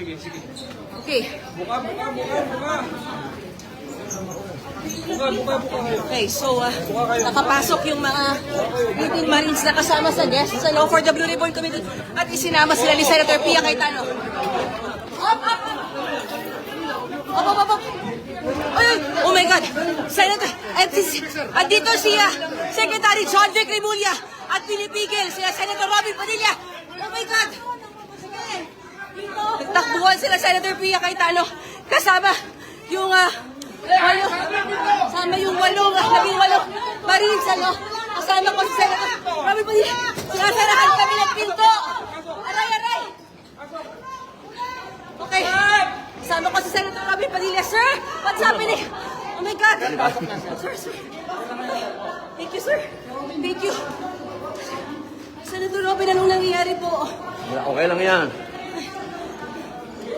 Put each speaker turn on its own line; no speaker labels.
Sige, sige.
Okay.
Buka. Buka kayo.
Okay, so nakapasok yung mga Philippine Marines na kasama sa guests sa Law for the Blue Ribbon Committee at isinama sila ni Senator Pia Cayetano. Up! Ay! Oh my God! Senator! At dito siya, Secretary John Vic Remulla at pinipigil siya Senator Robin Padilla. Oh my God! Nagtakbuhan sila Senator Pia Cayetano kasama yung yung 18 Marines, kasama ko si Senator Robin Padilla. Sinasarahan kami ng pinto. Aray! Okay. Kasama ko si Senator Robin Padilla. Sir, what's happening? Oh my God. Sir. Thank you, sir. Thank you. Senator Robin, anong nangyayari po?
Okay lang yan.